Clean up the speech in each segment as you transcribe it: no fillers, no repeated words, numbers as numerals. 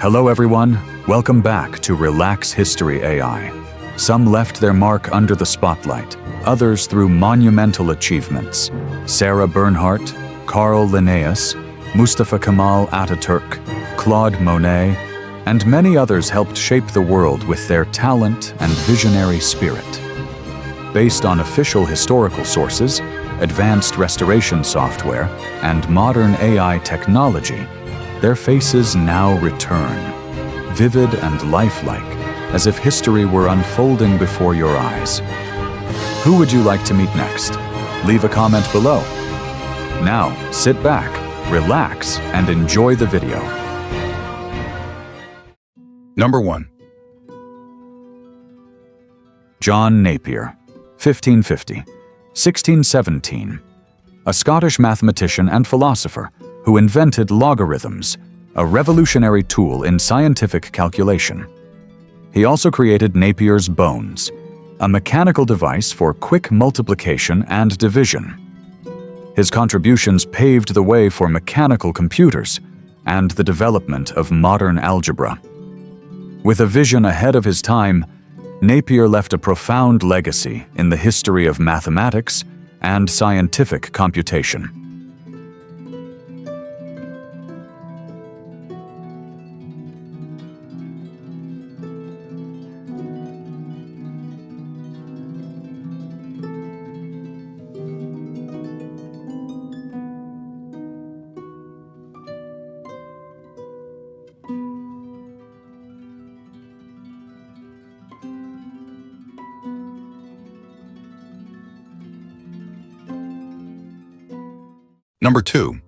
Hello everyone, welcome back to Relax History AI. Some left their mark under the spotlight, others through monumental achievements. Sarah Bernhardt, Carl Linnaeus, Mustafa Kemal Atatürk, Claude Monet, and many others helped shape the world with their talent and visionary spirit. Based on official historical sources, advanced restoration software, and modern AI technology, their faces now return, vivid and lifelike, as if history were unfolding before your eyes. Who would you like to meet next? Leave a comment below. Now, sit back, relax, and enjoy the video. Number 1. John Napier, 1550–1617, a Scottish mathematician and philosopher who invented logarithms, a revolutionary tool in scientific calculation. He also created Napier's bones, a mechanical device for quick multiplication and division. His contributions paved the way for mechanical computers and the development of modern algebra. With a vision ahead of his time, Napier left a profound legacy in the history of mathematics and scientific computation. Number 2.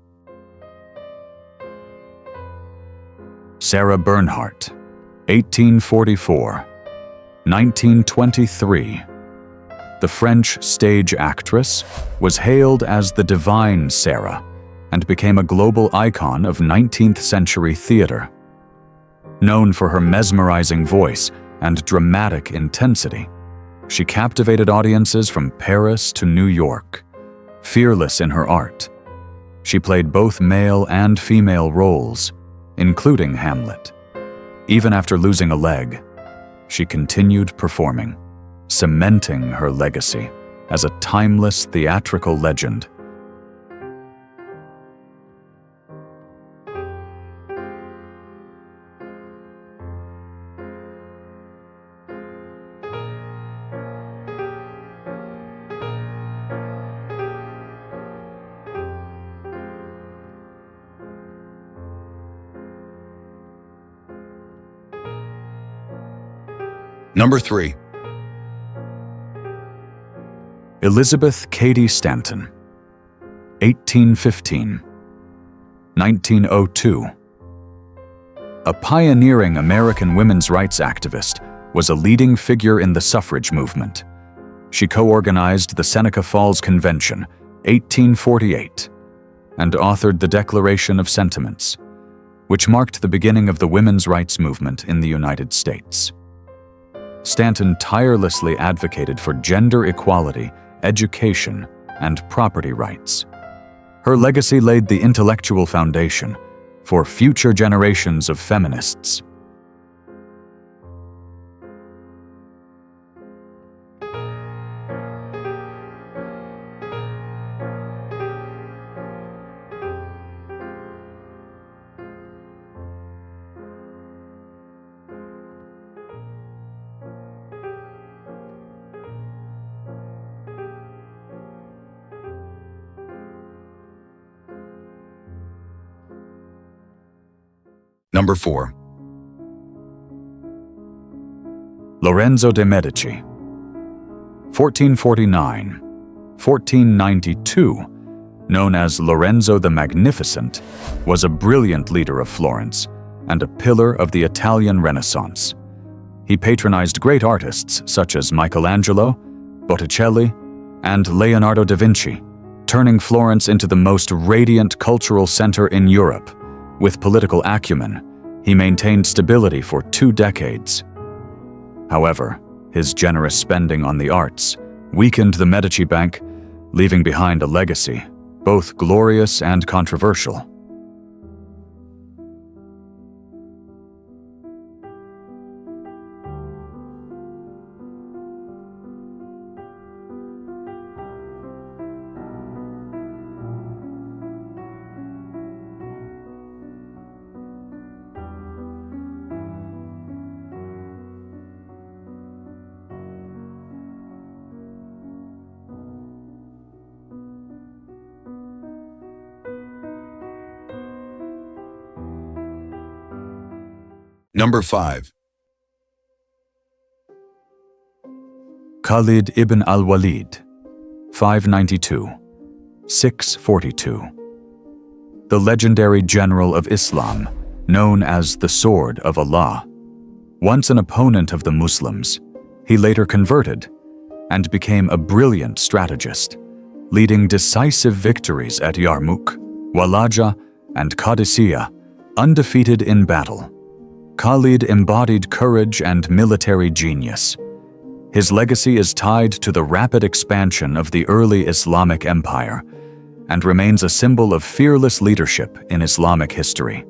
Sarah Bernhardt, 1844–1923. The French stage actress was hailed as the Divine Sarah and became a global icon of 19th-century theater. Known for her mesmerizing voice and dramatic intensity, she captivated audiences from Paris to New York. Fearless in her art, she played both male and female roles, including Hamlet. Even after losing a leg, she continued performing, cementing her legacy as a timeless theatrical legend. Number 3. Elizabeth Cady Stanton, 1815–1902. A pioneering American women's rights activist, was a leading figure in the suffrage movement. She co-organized the Seneca Falls Convention, 1848, and authored the Declaration of Sentiments, which marked the beginning of the women's rights movement in the United States. Stanton tirelessly advocated for gender equality, education, and property rights. Her legacy laid the intellectual foundation for future generations of feminists. Number 4. Lorenzo de Medici, 1449–1492, known as Lorenzo the Magnificent, was a brilliant leader of Florence and a pillar of the Italian Renaissance. He patronized great artists such as Michelangelo, Botticelli, and Leonardo da Vinci, turning Florence into the most radiant cultural center in Europe. With political acumen, he maintained stability for 2 decades. However, his generous spending on the arts weakened the Medici Bank, leaving behind a legacy, both glorious and controversial. Number 5. Khalid Ibn Al-Walid, 592–642. The legendary general of Islam, known as the Sword of Allah. Once an opponent of the Muslims, he later converted and became a brilliant strategist, leading decisive victories at Yarmouk, Walaja, and Qadisiyah, undefeated in battle. Khalid embodied courage and military genius. His legacy is tied to the rapid expansion of the early Islamic Empire and remains a symbol of fearless leadership in Islamic history.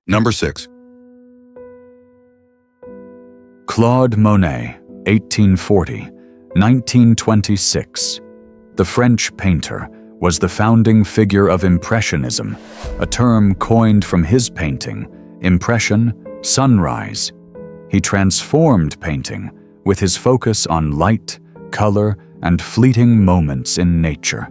Number 6. Claude Monet, 1840–1926. The French painter was the founding figure of Impressionism, a term coined from his painting, Impression, Sunrise. He transformed painting with his focus on light, color, and fleeting moments in nature.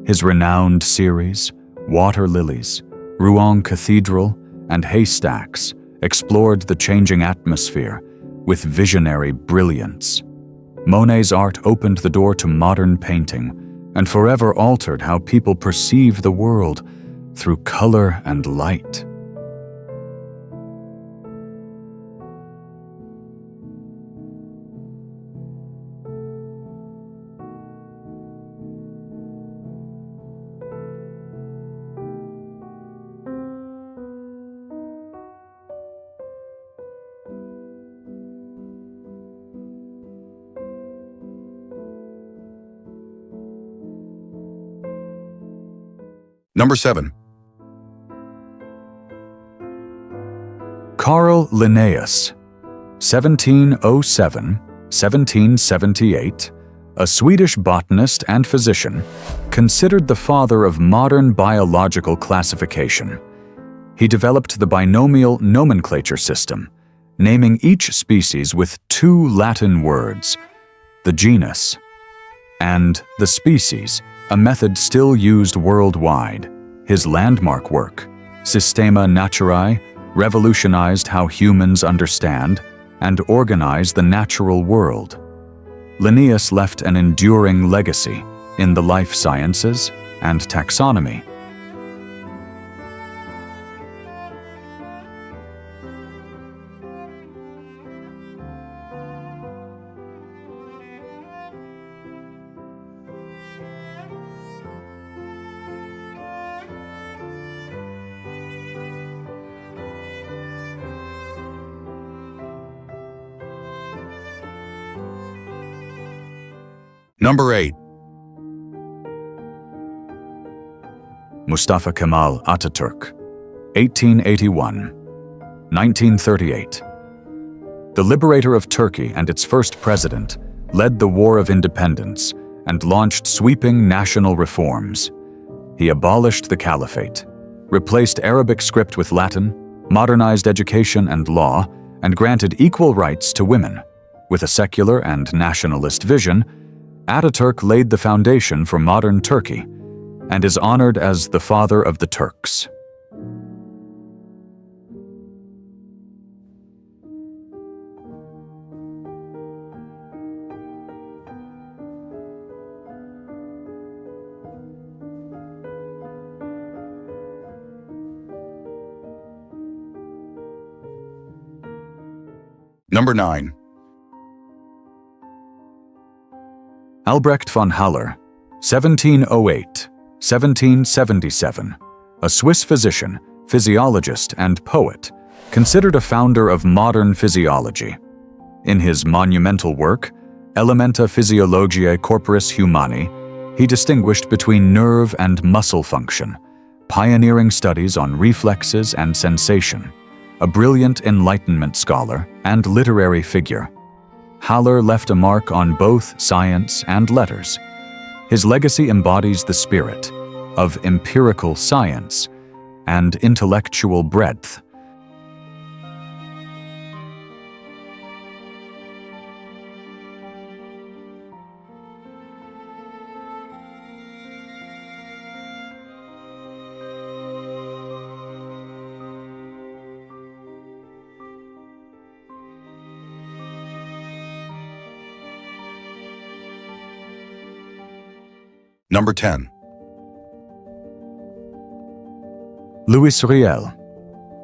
His renowned series, Water Lilies, Rouen Cathedral, and Haystacks explored the changing atmosphere with visionary brilliance. Monet's art opened the door to modern painting and forever altered how people perceive the world through color and light. Number 7. Carl Linnaeus, 1707–1778, a Swedish botanist and physician, considered the father of modern biological classification. He developed the binomial nomenclature system, naming each species with 2 Latin words, the genus and the species, a method still used worldwide. His landmark work, Systema Naturae, revolutionized how humans understand and organize the natural world. Linnaeus left an enduring legacy in the life sciences and taxonomy. Number 8. Mustafa Kemal Atatürk, 1881–1938. The liberator of Turkey and its first president led the War of Independence and launched sweeping national reforms. He abolished the caliphate, replaced Arabic script with Latin, modernized education and law, and granted equal rights to women. With a secular and nationalist vision, Ataturk laid the foundation for modern Turkey and is honored as the father of the Turks. Number 9. Albrecht Von Haller, 1708–1777, a Swiss physician, physiologist, and poet, considered a founder of modern physiology. In his monumental work, Elementa Physiologiae Corporis Humani, he distinguished between nerve and muscle function, pioneering studies on reflexes and sensation, a brilliant Enlightenment scholar and literary figure. Haller left a mark on both science and letters. His legacy embodies the spirit of empirical science and intellectual breadth. Number 10. Louis Riel,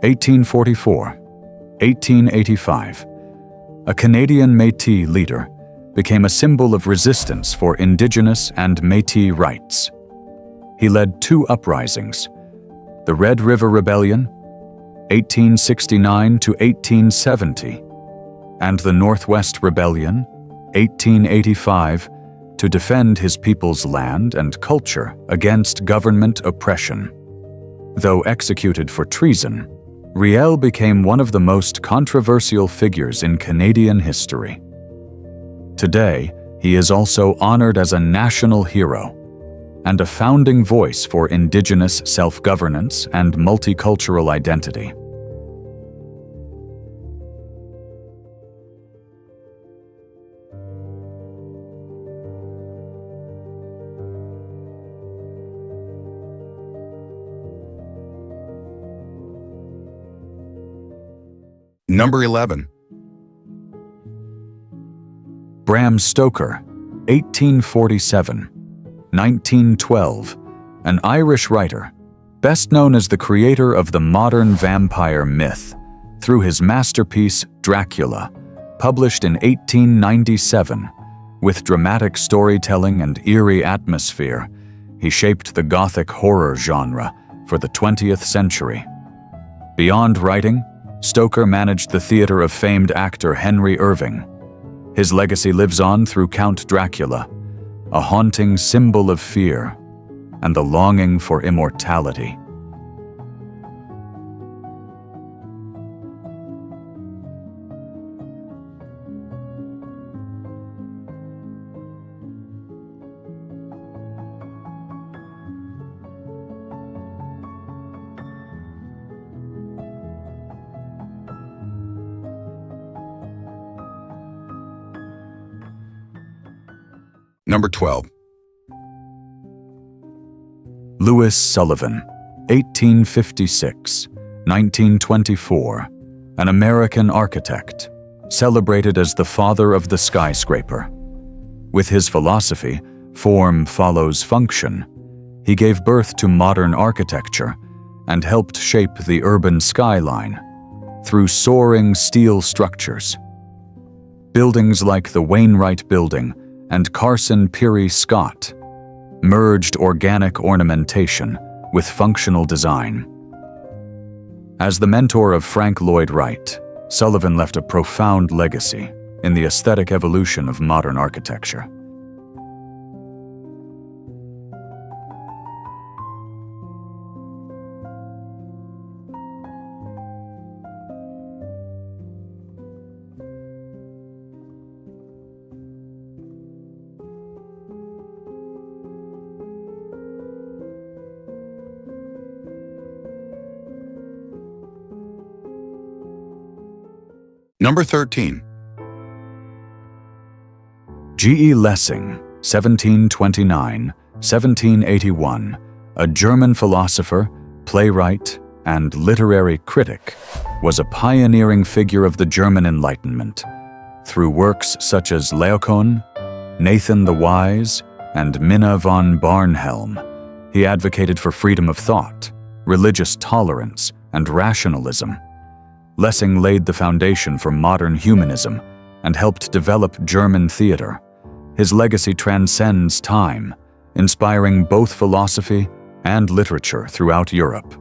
1844-1885, a Canadian Métis leader, became a symbol of resistance for Indigenous and Métis rights. He led two uprisings, the Red River Rebellion, 1869 to 1870, and the Northwest Rebellion, 1885, to defend his people's land and culture against government oppression. Though executed for treason, Riel became one of the most controversial figures in Canadian history. Today, he is also honored as a national hero and a founding voice for Indigenous self-governance and multicultural identity. Number 11. Bram Stoker, 1847-1912, an Irish writer, best known as the creator of the modern vampire myth through his masterpiece Dracula, published in 1897. With dramatic storytelling and eerie atmosphere, he shaped the Gothic horror genre for the 20th century. Beyond writing, Stoker managed the theater of famed actor Henry Irving. His legacy lives on through Count Dracula, a haunting symbol of fear and the longing for immortality. Number 12. Louis Sullivan, 1856-1924, an American architect, celebrated as the father of the skyscraper. With his philosophy, form follows function, he gave birth to modern architecture and helped shape the urban skyline through soaring steel structures. Buildings like the Wainwright Building and Carson Pirie Scott merged organic ornamentation with functional design. As the mentor of Frank Lloyd Wright, Sullivan left a profound legacy in the aesthetic evolution of modern architecture. Number 13. G.E. Lessing, 1729-1781, a German philosopher, playwright, and literary critic, was a pioneering figure of the German Enlightenment. Through works such as Laocoon, Nathan the Wise, and Minna von Barnhelm, he advocated for freedom of thought, religious tolerance, and rationalism. Lessing laid the foundation for modern humanism and helped develop German theater. His legacy transcends time, inspiring both philosophy and literature throughout Europe.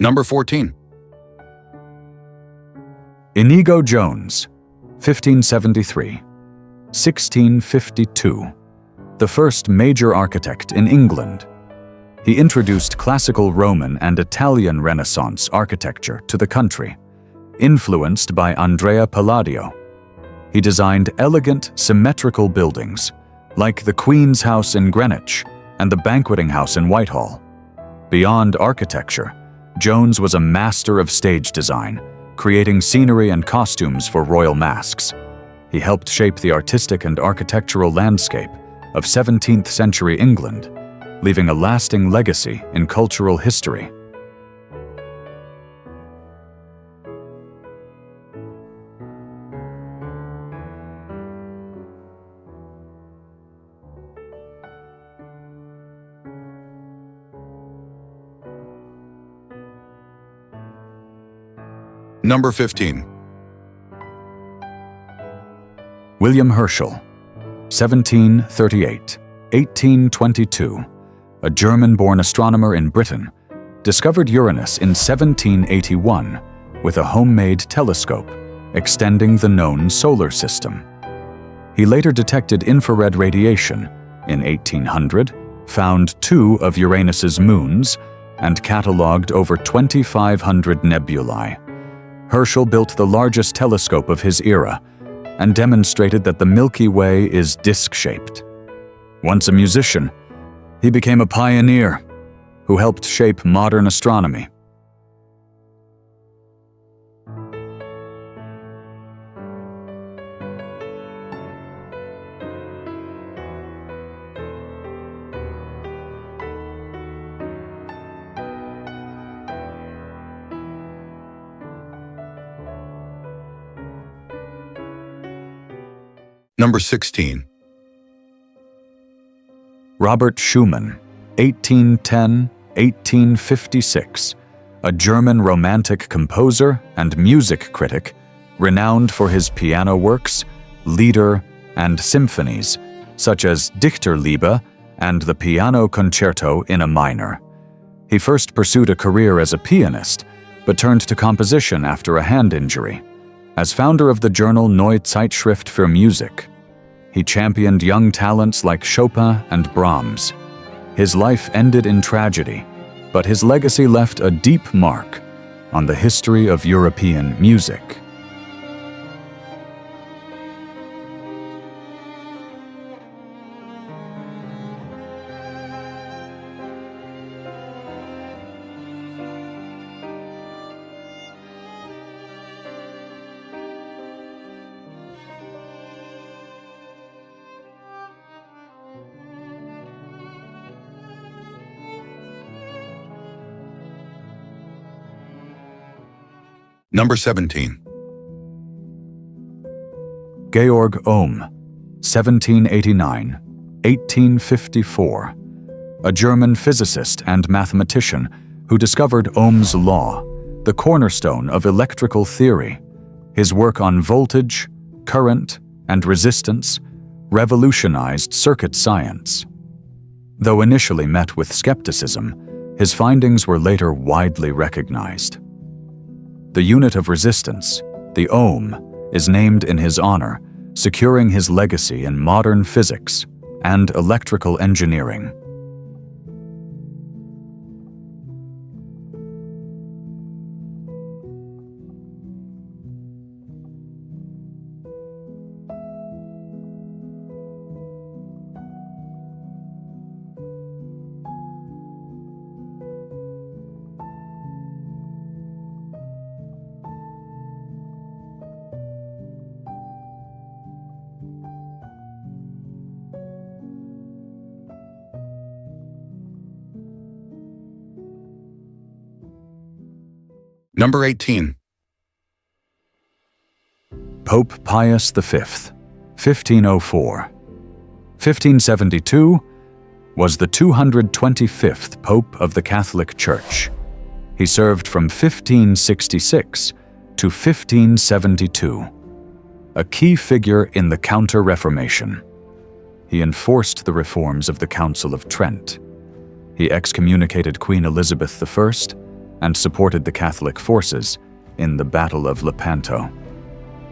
Number 14. Inigo Jones, 1573–1652, the first major architect in England. He introduced classical Roman and Italian Renaissance architecture to the country, influenced by Andrea Palladio. He designed elegant, symmetrical buildings, like the Queen's House in Greenwich and the Banqueting House in Whitehall. Beyond architecture, Jones was a master of stage design, creating scenery and costumes for royal masques. He helped shape the artistic and architectural landscape of 17th century England, leaving a lasting legacy in cultural history. Number 15. William Herschel, 1738–1822, a German-born astronomer in Britain, discovered Uranus in 1781 with a homemade telescope extending the known solar system. He later detected infrared radiation in 1800, found 2 of Uranus's moons, and catalogued over 2,500 nebulae. Herschel built the largest telescope of his era and demonstrated that the Milky Way is disc-shaped. Once a musician, he became a pioneer who helped shape modern astronomy. Number 16. Robert Schumann, 1810–1856, a German romantic composer and music critic, renowned for his piano works, Lieder, and symphonies, such as Dichterliebe and the Piano Concerto in A minor. He first pursued a career as a pianist, but turned to composition after a hand injury. As founder of the journal Neue Zeitschrift für Musik, he championed young talents like Chopin and Brahms. His life ended in tragedy, but his legacy left a deep mark on the history of European music. Number 17. Georg Ohm, 1789–1854, a German physicist and mathematician who discovered Ohm's law, the cornerstone of electrical theory. His work on voltage, current, and resistance revolutionized circuit science. Though initially met with skepticism, his findings were later widely recognized. The unit of resistance, the ohm, is named in his honor, securing his legacy in modern physics and electrical engineering. Number 18. Pope Pius V, 1504. 1572 was the 225th Pope of the Catholic Church. He served from 1566 to 1572, a key figure in the Counter-Reformation. He enforced the reforms of the Council of Trent. He excommunicated Queen Elizabeth I and supported the Catholic forces in the Battle of Lepanto.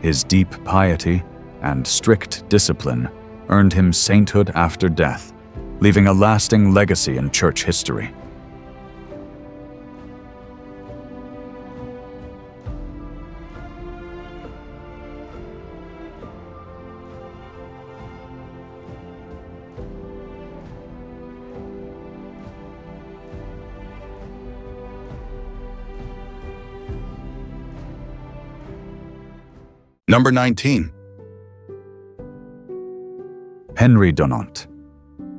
His deep piety and strict discipline earned him sainthood after death, leaving a lasting legacy in church history. Number 19. Henry Dunant,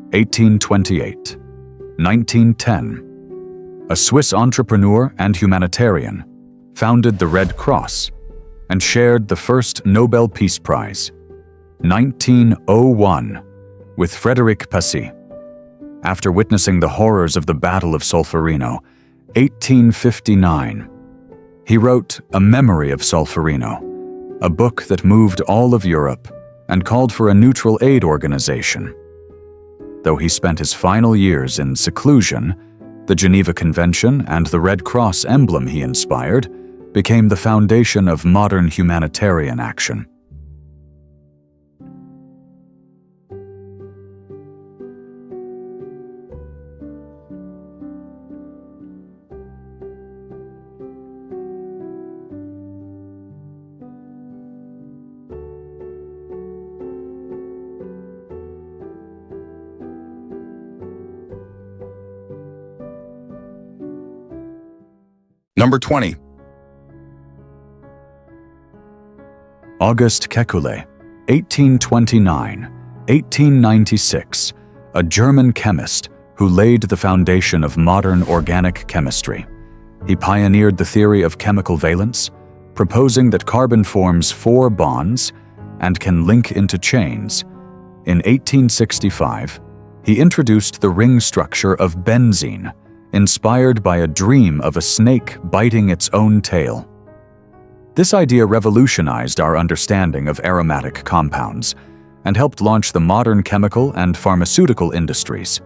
1828–1910, a Swiss entrepreneur and humanitarian, founded the Red Cross and shared the first Nobel Peace Prize, 1901, with Frédéric Passy. After witnessing the horrors of the Battle of Solferino, 1859, he wrote A Memory of Solferino, a book that moved all of Europe and called for a neutral aid organization. Though he spent his final years in seclusion, the Geneva Convention and the Red Cross emblem he inspired became the foundation of modern humanitarian action. Number 20. August Kekulé, 1829–1896, a German chemist who laid the foundation of modern organic chemistry. He pioneered the theory of chemical valence, proposing that carbon forms 4 bonds and can link into chains. In 1865, he introduced the ring structure of benzene, inspired by a dream of a snake biting its own tail. This idea revolutionized our understanding of aromatic compounds and helped launch the modern chemical and pharmaceutical industries.